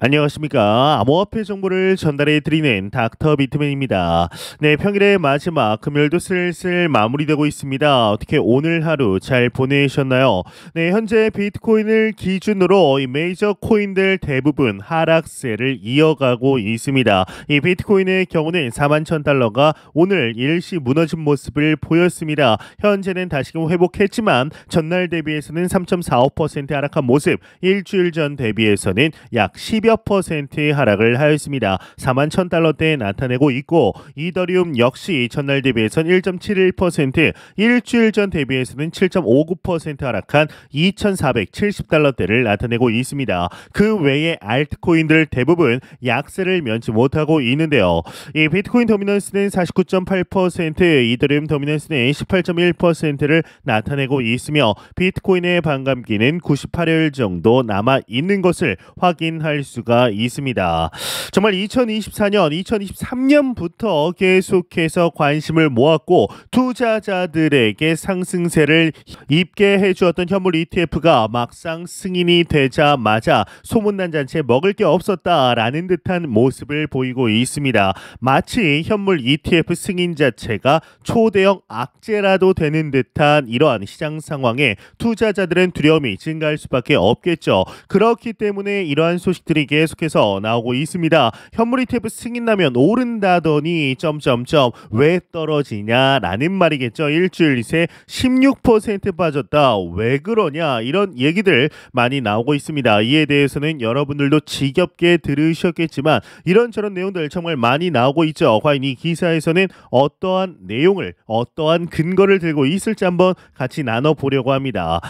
안녕하십니까. 암호화폐 정보를 전달해 드리는 닥터 비트맨입니다. 네, 평일의 마지막 금요일도 슬슬 마무리되고 있습니다. 어떻게 오늘 하루 잘 보내셨나요? 네, 현재 비트코인을 기준으로 이 메이저 코인들 대부분 하락세를 이어가고 있습니다. 이 비트코인의 경우는 41,000달러가 오늘 일시 무너진 모습을 보였습니다. 현재는 다시금 회복했지만 전날 대비해서는 3.45% 하락한 모습, 일주일 전 대비해서는 약 10여 %의 하락을 하였습니다. 41,000달러대에 나타내고 있고, 이더리움 역시 전날 대비해서는 1.71%, 일주일 전 대비해서는 7.59% 하락한 2,470달러대를 나타내고 있습니다. 그 외에 알트코인들 대부분 약세를 면치 못하고 있는데요. 이 비트코인 도미넌스는 49.8%, 이더리움 도미넌스는 18.1%를 나타내고 있으며 비트코인의 반감기는 98일 정도 남아 있는 것을 확인할 수가 있습니다. 정말 2024년, 2023년부터 계속해서 관심을 모았고 투자자들에게 상승세를 입게 해주었던 현물 ETF가 막상 승인이 되자마자 소문난 잔치에 먹을 게 없었다라는 듯한 모습을 보이고 있습니다. 마치 현물 ETF 승인 자체가 초대형 악재라도 되는 듯한 이러한 시장 상황에 투자자들은 두려움이 증가할 수밖에 없겠죠. 그렇기 때문에 이러한 소식들이 계속해서 나오고 있습니다. 현물 ETF 승인나면 오른다더니 점점점 왜 떨어지냐라는 말이겠죠. 일주일 새 16% 빠졌다. 왜 그러냐, 이런 얘기들 많이 나오고 있습니다. 이에 대해서는 여러분들도 지겹게 들으셨겠지만 이런저런 내용들 정말 많이 나오고 있죠. 과연 이 기사에서는 어떠한 내용을, 어떠한 근거를 들고 있을지 한번 같이 나눠보려고 합니다.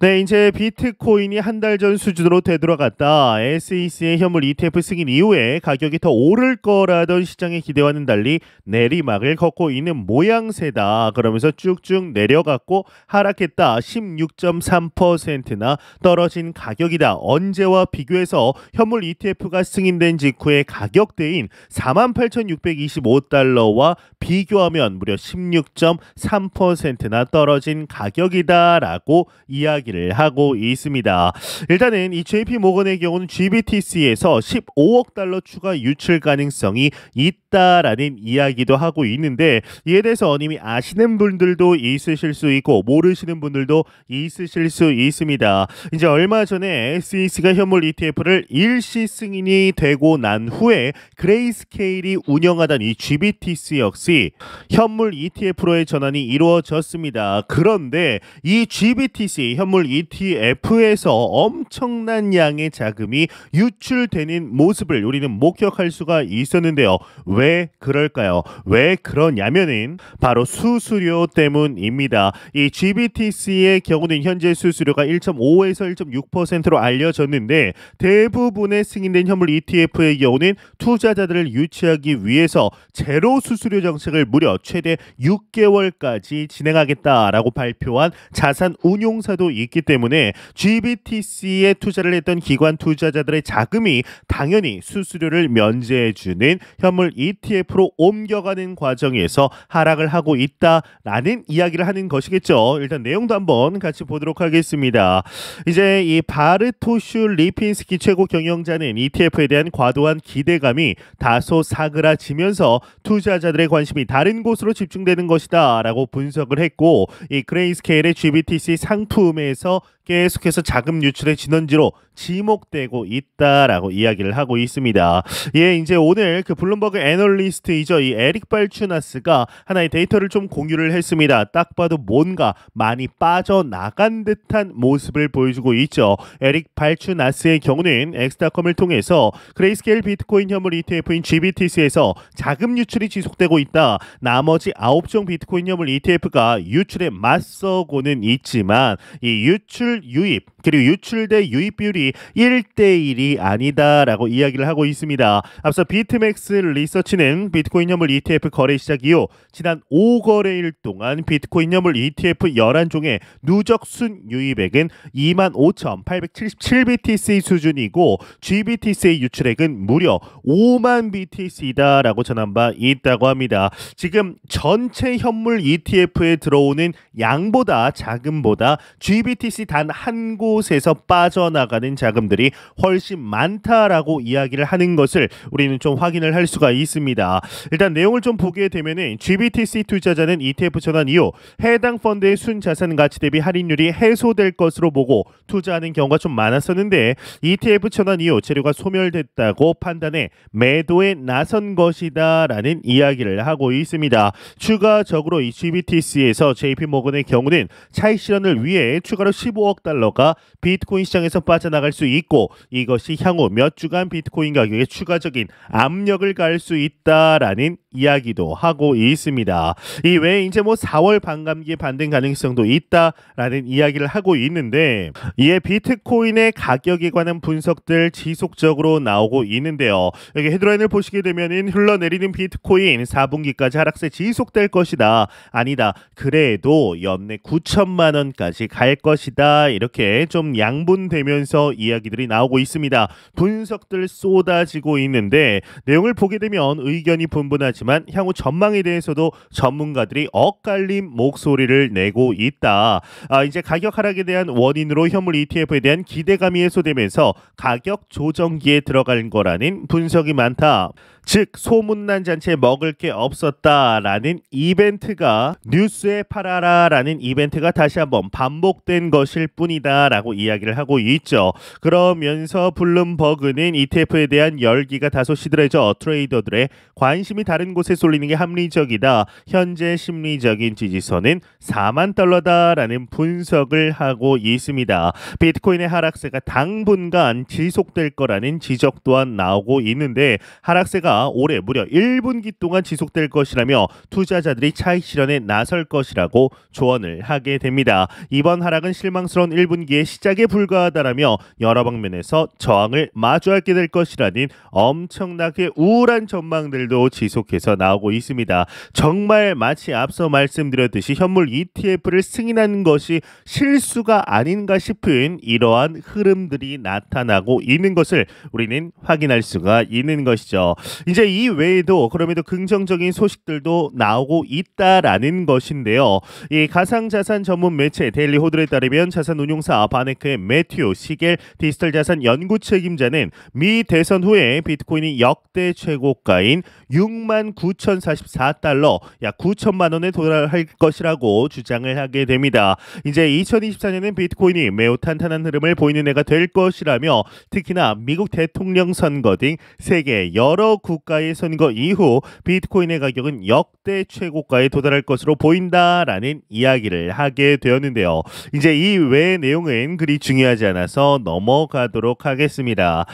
네, 이제 비트코인이 한 달 전 수준으로 되돌아갔다. SEC의 현물 ETF 승인 이후에 가격이 더 오를 거라던 시장의 기대와는 달리 내리막을 걷고 있는 모양새다. 그러면서 쭉쭉 내려갔고 하락했다. 16.3%나 떨어진 가격이다. 언제와 비교해서 현물 ETF가 승인된 직후의 가격대인 48,625달러와 비교하면 무려 16.3%나 떨어진 가격이다라고 이야기를 하고 있습니다. 일단은 이 JP 모건의 경우는 GBTC에서 15억 달러 추가 유출 가능성이 있다라는 이야기도 하고 있는데, 이에 대해서 이미 아시는 분들도 있으실 수 있고 모르시는 분들도 있으실 수 있습니다. 이제 얼마 전에 SEC가 현물 ETF를 일시 승인이 되고 난 후에 그레이스케일이 운영하던 이 GBTC 역시 현물 ETF로의 전환이 이루어졌습니다. 그런데 이 GBTC 현물 ETF에서 엄청난 양의 자금이 유출되는 모습을 우리는 목격할 수가 있었는데요. 왜 그럴까요? 왜 그러냐면은 바로 수수료 때문입니다. 이 GBTC의 경우는 현재 수수료가 1.5에서 1.6%로 알려졌는데, 대부분의 승인된 현물 ETF의 경우는 투자자들을 유치하기 위해서 제로 수수료 정책을 무려 최대 6개월까지 진행하겠다라고 발표한 자산 운용사도 있기 때문에 GBTC에 투자를 했던 기관 투자자들의 자금이 당연히 수수료를 면제해주는 현물 ETF로 옮겨가는 과정에서 하락을 하고 있다라는 이야기를 하는 것이겠죠. 일단 내용도 한번 같이 보도록 하겠습니다. 이제 이 바르토슈 리핀스키 최고 경영자는 ETF에 대한 과도한 기대감이 다소 사그라지면서 투자자들의 관심이 다른 곳으로 집중되는 것이다 라고 분석을 했고, 이 그레이스케일의 GBTC 상품에서 계속해서 자금 유출의 진원지로 지목되고 있다라고 이야기를 하고 있습니다. 예, 이제 오늘 그 블룸버그 애널리스트이죠, 이 에릭 발추나스가 하나의 데이터를 좀 공유를 했습니다. 딱 봐도 뭔가 많이 빠져나간 듯한 모습을 보여주고 있죠. 에릭 발추나스의 경우는 엑스닷컴을 통해서 그레이스케일 비트코인 현물 ETF인 GBTC에서 자금 유출이 지속되고 있다. 나머지 9종 비트코인 현물 ETF가 유출에 맞서고는 있지만 이 유출 유입 그리고 유출 대 유입 비율이 1대1이 아니다라고 이야기를 하고 있습니다. 앞서 비트맥스 리서치는 비트코인 현물 ETF 거래 시작 이후 지난 5거래일 동안 비트코인 현물 ETF 11종의 누적 순유입액은 25,877BTC 수준이고 GBTC의 유출액은 무려 5만 BTC다라고 전한 바 있다고 합니다. 지금 전체 현물 ETF에 들어오는 양보다 자금보다 GBTC 단 단 한 곳에서 빠져나가는 자금들이 훨씬 많다라고 이야기를 하는 것을 우리는 좀 확인을 할 수가 있습니다. 일단 내용을 좀 보게 되면은 GBTC 투자자는 ETF 전환 이후 해당 펀드의 순자산 가치 대비 할인율이 해소될 것으로 보고 투자하는 경우가 좀 많았었는데 ETF 전환 이후 재료가 소멸됐다고 판단해 매도에 나선 것이다라는 이야기를 하고 있습니다. 추가적으로 이 GBTC에서 JP모건의 경우는 차익 실현을 위해 추가로 15억 달러가 비트코인 시장에서 빠져나갈 수 있고 이것이 향후 몇 주간 비트코인 가격에 추가적인 압력을 가할 수 있다라는 이야기도 하고 있습니다. 이 외에 이제 4월 반감기의 반등 가능성도 있다라는 이야기를 하고 있는데 이에 비트코인의 가격에 관한 분석들 지속적으로 나오고 있는데요. 여기 헤드라인을 보시게 되면은 흘러내리는 비트코인 4분기까지 하락세 지속될 것이다. 아니다. 그래도 연내 9천만 원까지 갈 것이다. 이렇게 좀 양분되면서 이야기들이 나오고 있습니다. 분석들 쏟아지고 있는데 내용을 보게 되면 의견이 분분하지만 향후 전망에 대해서도 전문가들이 엇갈린 목소리를 내고 있다. 이제 가격 하락에 대한 원인으로 현물 ETF에 대한 기대감이 해소되면서 가격 조정기에 들어갈 거라는 분석이 많다. 즉 소문난 잔치에 먹을 게 없었다라는 이벤트가 뉴스에 팔아라라는 이벤트가 다시 한번 반복된 것일 뿐이다라고 이야기를 하고 있죠. 그러면서 블룸버그는 ETF에 대한 열기가 다소 시들해져 트레이더들의 관심이 다른 곳에 쏠리는 게 합리적이다. 현재 심리적인 지지선은 4만 달러다라는 분석을 하고 있습니다. 비트코인의 하락세가 당분간 지속될 거라는 지적 또한 나오고 있는데 하락세가 올해 무려 1분기 동안 지속될 것이라며 투자자들이 차익 실현에 나설 것이라고 조언을 하게 됩니다. 이번 하락은 실망스러운 1분기의 시작에 불과하다라며 여러 방면에서 저항을 마주하게 될 것이라는 엄청나게 우울한 전망들도 지속해서 나오고 있습니다. 정말 마치 앞서 말씀드렸듯이 현물 ETF를 승인하는 것이 실수가 아닌가 싶은 이러한 흐름들이 나타나고 있는 것을 우리는 확인할 수가 있는 것이죠. 이제 이 외에도 그럼에도 긍정적인 소식들도 나오고 있다라는 것인데요. 이 가상자산 전문 매체 데일리 호들에 따르면 자산운용사 바네크의 매튜 시겔 디지털 자산 연구 책임자는 미 대선 후에 비트코인이 역대 최고가인 69,044달러 약 9천만 원에 도달할 것이라고 주장을 하게 됩니다. 이제 2024년은 비트코인이 매우 탄탄한 흐름을 보이는 해가 될 것이라며 특히나 미국 대통령 선거 등 세계 여러 국가의 선거 이후 비트코인의 가격은 역대 최고가에 도달할 것으로 보인다라는 이야기를 하게 되었는데요. 이제 이 외의 내용은 그리 중요하지 않아서 넘어가도록 하겠습니다.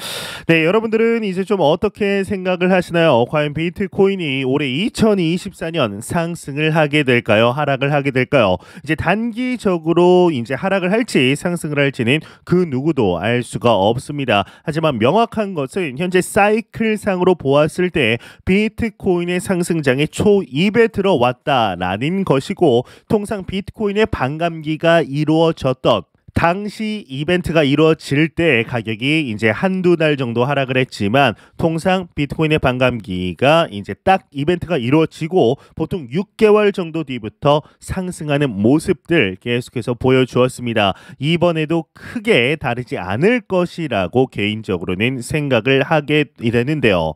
네, 여러분들은 이제 좀 어떻게 생각을 하시나요? 과연 비트코인이 올해 2024년 상승을 하게 될까요? 하락을 하게 될까요? 이제 단기적으로 이제 하락을 할지 상승을 할지는 그 누구도 알 수가 없습니다. 하지만 명확한 것은 현재 사이클상으로 보았을 때 비트코인의 상승장이 초입에 들어왔다라는 것이고 통상 비트코인의 반감기가 이루어졌던 당시 이벤트가 이루어질 때 가격이 이제 한두 달 정도 하락을 했지만 통상 비트코인의 반감기가 이제 딱 이벤트가 이루어지고 보통 6개월 정도 뒤부터 상승하는 모습들 계속해서 보여주었습니다. 이번에도 크게 다르지 않을 것이라고 개인적으로는 생각을 하게 되는데요.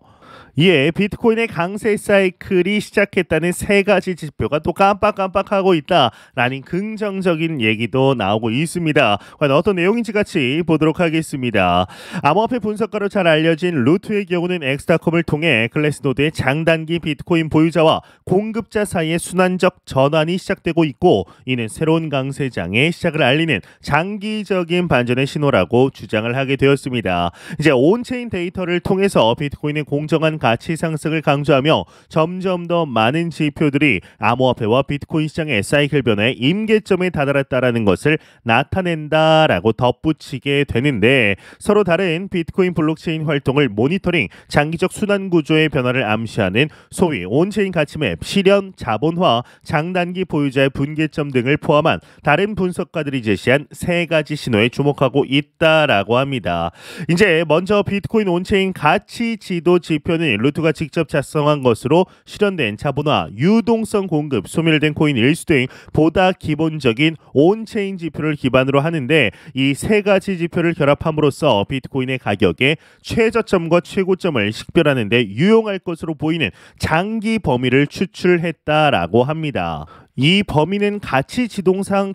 이에 비트코인의 강세 사이클이 시작했다는 세 가지 지표가 또 깜빡깜빡하고 있다라는 긍정적인 얘기도 나오고 있습니다. 과연 어떤 내용인지 같이 보도록 하겠습니다. 암호화폐 분석가로 잘 알려진 루트의 경우는 엑스타컴을 통해 클래스노드의 장단기 비트코인 보유자와 공급자 사이의 순환적 전환이 시작되고 있고 이는 새로운 강세장의 시작을 알리는 장기적인 반전의 신호라고 주장을 하게 되었습니다. 이제 온체인 데이터를 통해서 비트코인의 공정한 가치 상승을 강조하며 점점 더 많은 지표들이 암호화폐와 비트코인 시장의 사이클 변화의 임계점에 다다랐다라는 것을 나타낸다라고 덧붙이게 되는데 서로 다른 비트코인 블록체인 활동을 모니터링, 장기적 순환 구조의 변화를 암시하는 소위 온체인 가치맵, 실현, 자본화, 장단기 보유자의 분계점 등을 포함한 다른 분석가들이 제시한 세 가지 신호에 주목하고 있다라고 합니다. 이제 먼저 비트코인 온체인 가치 지도 지표는 루트가 직접 작성한 것으로 실현된 자본화, 유동성 공급, 소멸된 코인 일수 등 보다 기본적인 온체인 지표를 기반으로 하는데 이 세 가지 지표를 결합함으로써 비트코인의 가격의 최저점과 최고점을 식별하는 데 유용할 것으로 보이는 장기 범위를 추출했다라고 합니다. 이 범위는 가치 지도상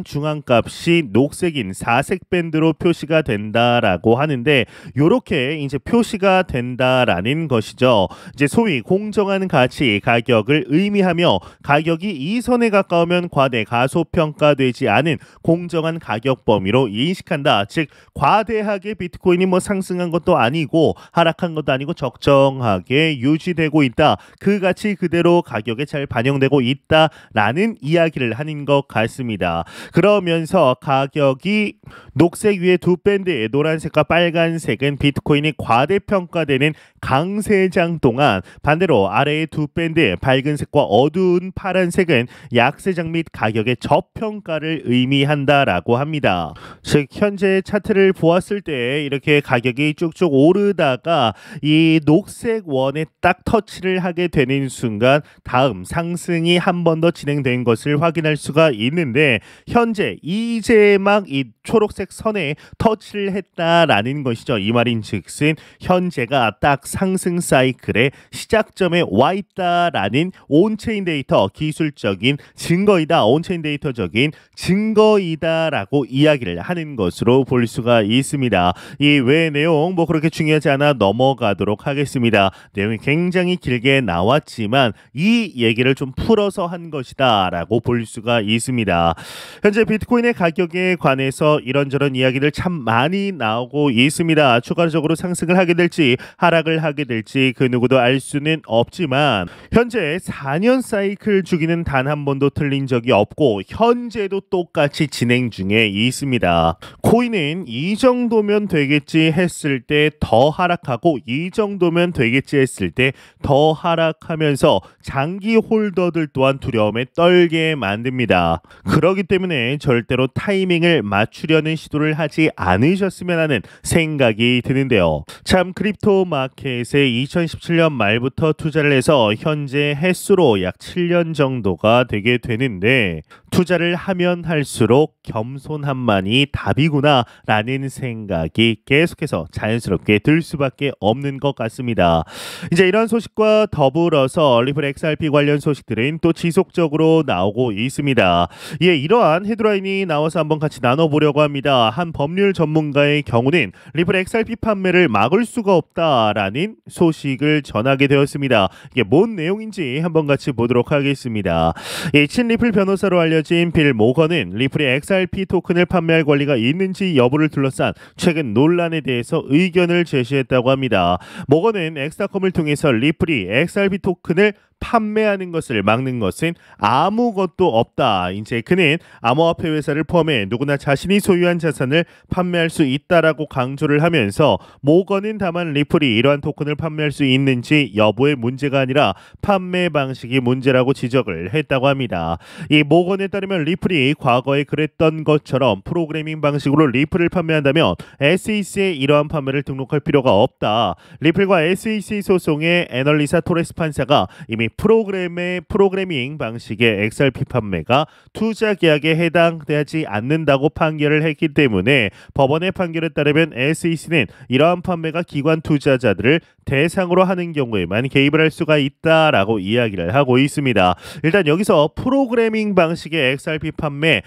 중앙값이 녹색인 4색 밴드로 표시가 된다라고 하는데 요렇게 이제 표시가 된다라는 것이죠. 이제 소위 공정한 가치 가격을 의미하며 가격이 이 선에 가까우면 과대 가소평가되지 않은 공정한 가격 범위로 인식한다. 즉 과대하게 비트코인이 뭐 상승한 것도 아니고 하락한 것도 아니고 적정하게 유지되고 있다. 그 가치 그대로 가격에 잘 반영되고 있다. 라는 이야기를 하는 것 같습니다. 그러면서 가격이 녹색 위에 두 밴드의 노란색과 빨간색은 비트코인이 과대평가되는 강세장 동안 반대로 아래의 두 밴드 밝은색과 어두운 파란색은 약세장 및 가격의 저평가를 의미한다라고 합니다. 즉 현재 차트를 보았을 때 이렇게 가격이 쭉쭉 오르다가 이 녹색 원에 딱 터치를 하게 되는 순간 다음 상승이 한 번 더 진행된 것을 확인할 수가 있는데 현재 이제 막 이 초록색 선에 터치를 했다라는 것이죠. 이 말인즉슨 현재가 딱 상승 사이클의 시작점에 와 있다라는 온체인 데이터 기술적인 증거이다. 온체인 데이터적인 증거이다라고 이야기를 하는 것으로 볼 수가 있습니다. 이 외의 내용 뭐 그렇게 중요하지 않아 넘어가도록 하겠습니다. 내용이 굉장히 길게 나왔지만 이 얘기를 좀 풀어서 한 것이다 라고 볼 수가 있습니다. 현재 비트코인의 가격에 관해서 이런저런 이야기들 참 많이 나오고 있습니다. 추가적으로 상승을 하게 될지 하락을 하게 될지 그 누구도 알 수는 없지만 현재 4년 사이클 주기는 단 한 번도 틀린 적이 없고 현재도 똑같이 진행 중에 있습니다. 코인은 이 정도면 되겠지 했을 때 더 하락하고 이 정도면 되겠지 했을 때 더 하락하면서 장기 홀더들 또한 두려움에 떨게 만듭니다. 그렇기 때문에 절대로 타이밍을 맞추려는 시도를 하지 않으셨으면 하는 생각이 드는데요. 참 크립토 마켓에 2017년 말부터 투자를 해서 현재 횟수로 약 7년 정도가 되게 되는데 투자를 하면 할수록 겸손함만이 답이구나 라는 생각이 계속해서 자연스럽게 들 수밖에 없는 것 같습니다. 이제 이런 소식과 더불어서 리플 XRP 관련 소식들은 또 지속적으로 나오고 있습니다. 예, 이러한 헤드라인이 나와서 한번 같이 나눠보려고 합니다. 한 법률 전문가의 경우는 리플 XRP 판매를 막을 수가 없다라는 소식을 전하게 되었습니다. 이게 뭔 내용인지 한번 같이 보도록 하겠습니다. 이 친리플 변호사로 알려진 빌 모건은 리플의 XRP 토큰을 판매할 권리가 있는지 여부를 둘러싼 최근 논란에 대해서 의견을 제시했다고 합니다. 모건은 엑스닷컴을 통해서 리플이 XRP 토큰을 판매하는 것을 막는 것은 아무것도 없다. 이제 그는 암호화폐 회사를 포함해 누구나 자신이 소유한 자산을 판매할 수 있다라고 강조를 하면서 모건은 다만 리플이 이러한 토큰을 판매할 수 있는지 여부의 문제가 아니라 판매 방식이 문제라고 지적을 했다고 합니다. 이 모건에 따르면 리플이 과거에 그랬던 것처럼 프로그래밍 방식으로 리플을 판매한다면 SEC에 이러한 판매를 등록할 필요가 없다. 리플과 SEC 소송의 애널리사 토레스 판사가 이미 프로그래밍 방식의 XRP 판매가 투자 계약에 해당되지 않는다고 판결을 했기 때문에 법원의 판결에 따르면 SEC는 이러한 판매가 기관 투자자들을 대상으로 하는 경우에만 개입을 할 수가 있다라고 이야기를 하고 있습니다. 일단 여기서 프로그래밍 방식의 XRP 판매,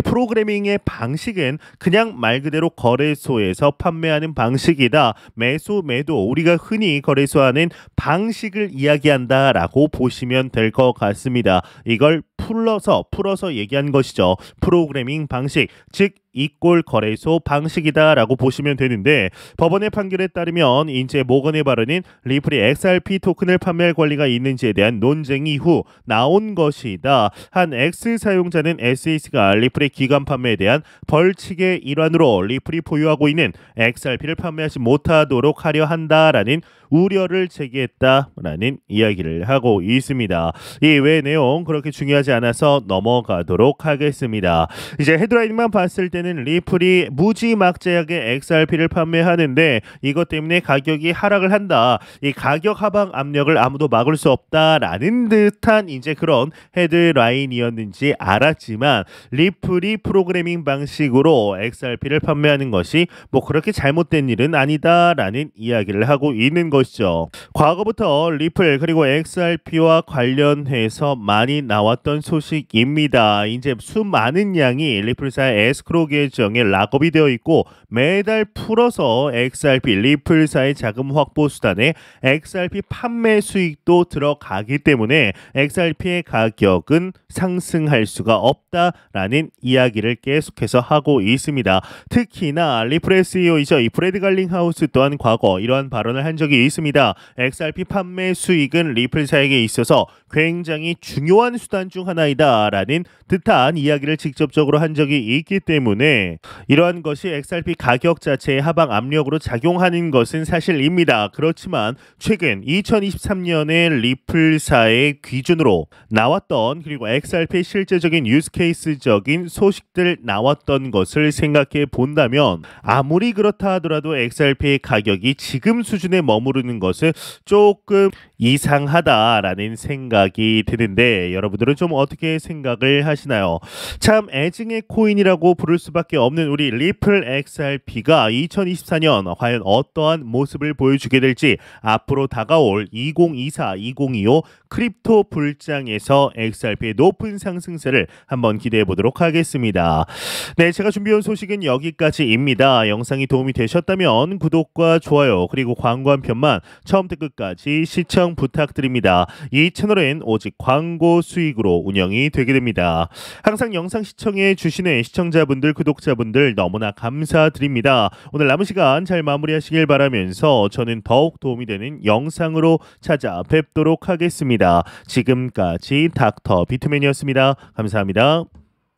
프로그래밍의 방식은 그냥 말 그대로 거래소에서 판매하는 방식이다. 매수, 매도, 우리가 흔히 거래소하는 방식을 이야기한다라고 보시면 될 것 같습니다. 이걸 풀어서 얘기한 것이죠. 프로그래밍 방식, 즉 이꼴 거래소 방식이다라고 보시면 되는데 법원의 판결에 따르면 이제 모건의 발언인 리플이 XRP 토큰을 판매할 권리가 있는지에 대한 논쟁 이후 나온 것이다. 한 X 사용자는 SEC가 리플의 기관 판매에 대한 벌칙의 일환으로 리플이 보유하고 있는 XRP를 판매하지 못하도록 하려 한다라는 우려를 제기했다라는 이야기를 하고 있습니다. 이 외의 내용 그렇게 중요하지 않아서 넘어가도록 하겠습니다. 이제 헤드라인만 봤을 때는 현재는 리플이 무지막지하게 XRP를 판매하는데 이것 때문에 가격이 하락을 한다. 이 가격 하방 압력을 아무도 막을 수 없다라는 듯한 이제 그런 헤드라인이었는지 알았지만 리플이 프로그래밍 방식으로 XRP를 판매하는 것이 뭐 그렇게 잘못된 일은 아니다라는 이야기를 하고 있는 것이죠. 과거부터 리플 그리고 XRP와 관련해서 많이 나왔던 소식입니다. 이제 수많은 양이 리플사의 에스크로 계정에 락업이 되어 있고 매달 풀어서 XRP 리플사의 자금 확보 수단에 XRP 판매 수익도 들어가기 때문에 XRP의 가격은 상승할 수가 없다라는 이야기를 계속해서 하고 있습니다. 특히나 리플의 CEO이죠. 이 브래드 갈링하우스 또한 과거 이러한 발언을 한 적이 있습니다. XRP 판매 수익은 리플사에게 있어서 굉장히 중요한 수단 중 하나이다 라는 듯한 이야기를 직접적으로 한 적이 있기 때문에 이러한 것이 XRP 가격 자체의 하방 압력으로 작용하는 것은 사실입니다. 그렇지만 최근 2023년에 리플사의 기준으로 나왔던 그리고 XRP의 실제적인 유스케이스적인 소식들 나왔던 것을 생각해 본다면 아무리 그렇다 하더라도 XRP의 가격이 지금 수준에 머무르는 것은 조금 이상하다라는 생각이 드는데 여러분들은 좀 어떻게 생각을 하시나요? 참 애증의 코인이라고 부를 수밖에 없는 우리 리플 XRP가 2024년 과연 어떠한 모습을 보여주게 될지 앞으로 다가올 2024, 2025 크립토 불장에서 XRP의 높은 상승세를 한번 기대해 보도록 하겠습니다. 네, 제가 준비한 소식은 여기까지입니다. 영상이 도움이 되셨다면 구독과 좋아요 그리고 광고 한 편만 처음부터 끝까지 시청 부탁드립니다. 이 채널은 오직 광고 수익으로 운영이 되게 됩니다. 항상 영상 시청해 주시는 시청자분들, 구독자분들 너무나 감사드립니다. 오늘 남은 시간 잘 마무리하시길 바라면서 저는 더욱 도움이 되는 영상으로 찾아뵙도록 하겠습니다. 지금까지 닥터 비트맨이었습니다. 감사합니다.